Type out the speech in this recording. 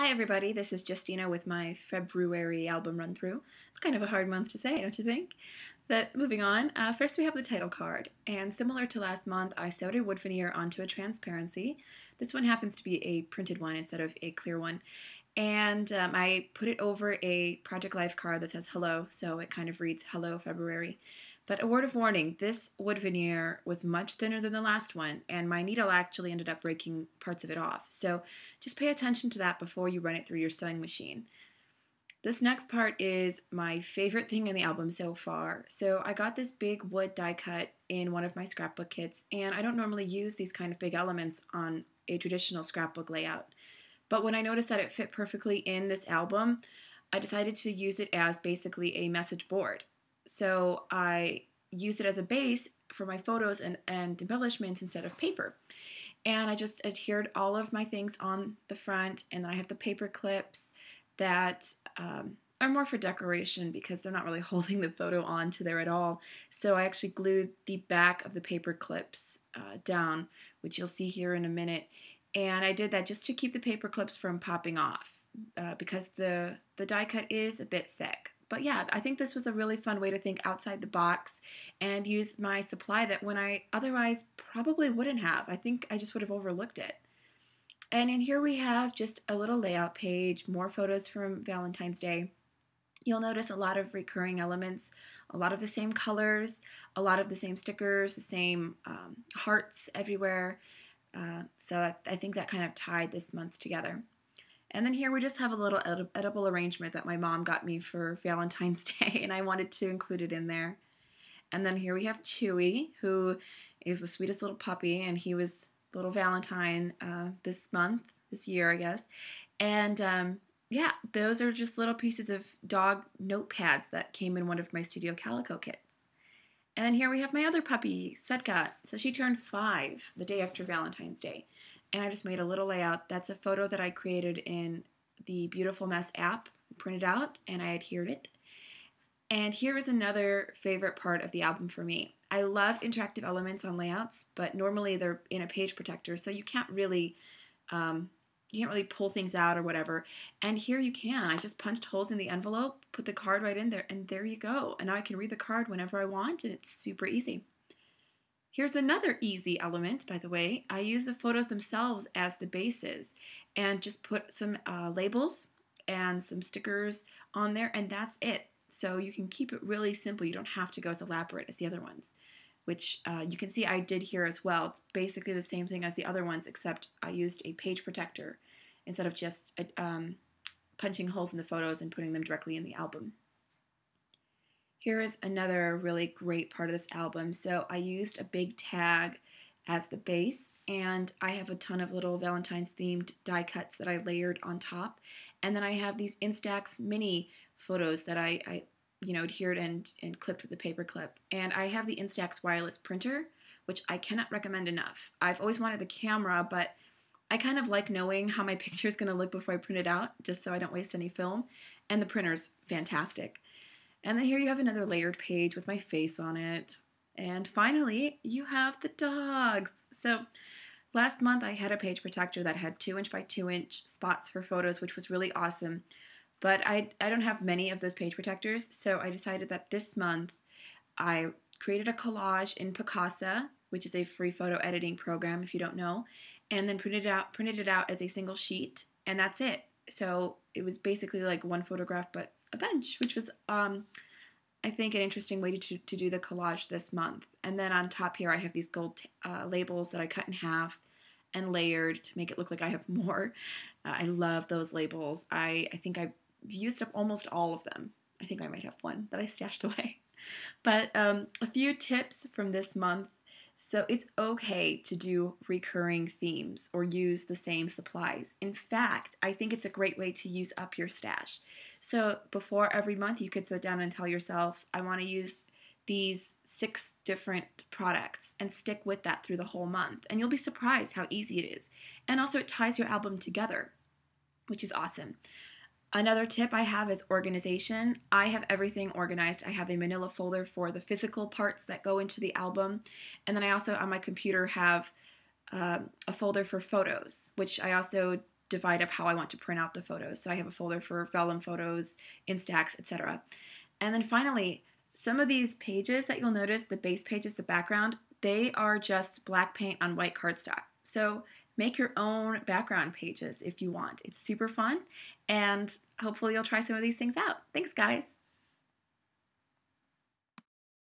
Hi everybody, this is Justina with my February album run through. It's kind of a hard month to say, don't you think? But moving on, first we have the title card, and similar to last month, I sewed a wood veneer onto a transparency. This one happens to be a printed one instead of a clear one. And I put it over a Project Life card that says hello, so it kind of reads hello February. But a word of warning, this wood veneer was much thinner than the last one, and my needle actually ended up breaking parts of it off. So just pay attention to that before you run it through your sewing machine. This next part is my favorite thing in the album so far. So I got this big wood die cut in one of my scrapbook kits, and I don't normally use these kind of big elements on a traditional scrapbook layout. But when I noticed that it fit perfectly in this album, I decided to use it as basically a message board. So I used it as a base for my photos and embellishments instead of paper. And I just adhered all of my things on the front, and then I have the paper clips that are more for decoration because they're not really holding the photo onto there at all. So I actually glued the back of the paper clips down, which you'll see here in a minute. And I did that just to keep the paper clips from popping off because the die cut is a bit thick. But yeah, I think this was a really fun way to think outside the box and use my supply that when I otherwise probably wouldn't have. I think I just would have overlooked it. And in here we have just a little layout page, more photos from Valentine's Day. You'll notice a lot of recurring elements, a lot of the same colors, a lot of the same stickers, the same hearts everywhere. So I think that kind of tied this month together. And then here we just have a little edible arrangement that my mom got me for Valentine's Day, and I wanted to include it in there. And then here we have Chewy, who is the sweetest little puppy, and he was little Valentine this year, I guess. And yeah, those are just little pieces of dog notepads that came in one of my Studio Calico kits. And then here we have my other puppy, Svetka. So she turned 5 the day after Valentine's Day. And I just made a little layout. That's a photo that I created in the Beautiful Mess app, printed out, and I adhered it. And here is another favorite part of the album for me. I love interactive elements on layouts, but normally they're in a page protector, so you can't really pull things out or whatever. And here you can. I just punched holes in the envelope, put the card right in there, and there you go. And now I can read the card whenever I want, and it's super easy. Here's another easy element, by the way. I use the photos themselves as the bases and just put some labels and some stickers on there, and that's it. So you can keep it really simple. You don't have to go as elaborate as the other ones, which you can see I did here as well. It's basically the same thing as the other ones, except I used a page protector instead of just punching holes in the photos and putting them directly in the album. Here is another really great part of this album. So I used a big tag as the base, and I have a ton of little Valentine's themed die cuts that I layered on top. And then I have these Instax mini photos that I adhered and clipped with a paper clip. And I have the Instax wireless printer, which I cannot recommend enough. I've always wanted the camera, but I kind of like knowing how my picture is going to look before I print it out, just so I don't waste any film. And the printer's fantastic. And then here you have another layered page with my face on it. And finally, you have the dogs. So last month I had a page protector that had 2" by 2" spots for photos, which was really awesome. But I don't have many of those page protectors, so I decided that this month I created a collage in Picasa, which is a free photo editing program if you don't know, and then printed it out as a single sheet, and that's it. So it was basically like one photograph but a bunch, which was I think an interesting way to do the collage this month. And then on top here I have these gold labels that I cut in half and layered to make it look like I have more. I love those labels. I think I've used up almost all of them. I think I might have one that I stashed away. But a few tips from this month. So it's okay to do recurring themes or use the same supplies. In fact, I think it's a great way to use up your stash. So before every month, you could sit down and tell yourself, I want to use these 6 different products and stick with that through the whole month. And you'll be surprised how easy it is. And also it ties your album together, which is awesome. Another tip I have is organization. I have everything organized. I have a manila folder for the physical parts that go into the album. And then I also, on my computer, have a folder for photos, which I also divide up how I want to print out the photos. So I have a folder for vellum photos, Instax, etc. And then finally, some of these pages that you'll notice, the base pages, the background, they are just black paint on white cardstock. So make your own background pages if you want. It's super fun, and hopefully you'll try some of these things out. Thanks, guys.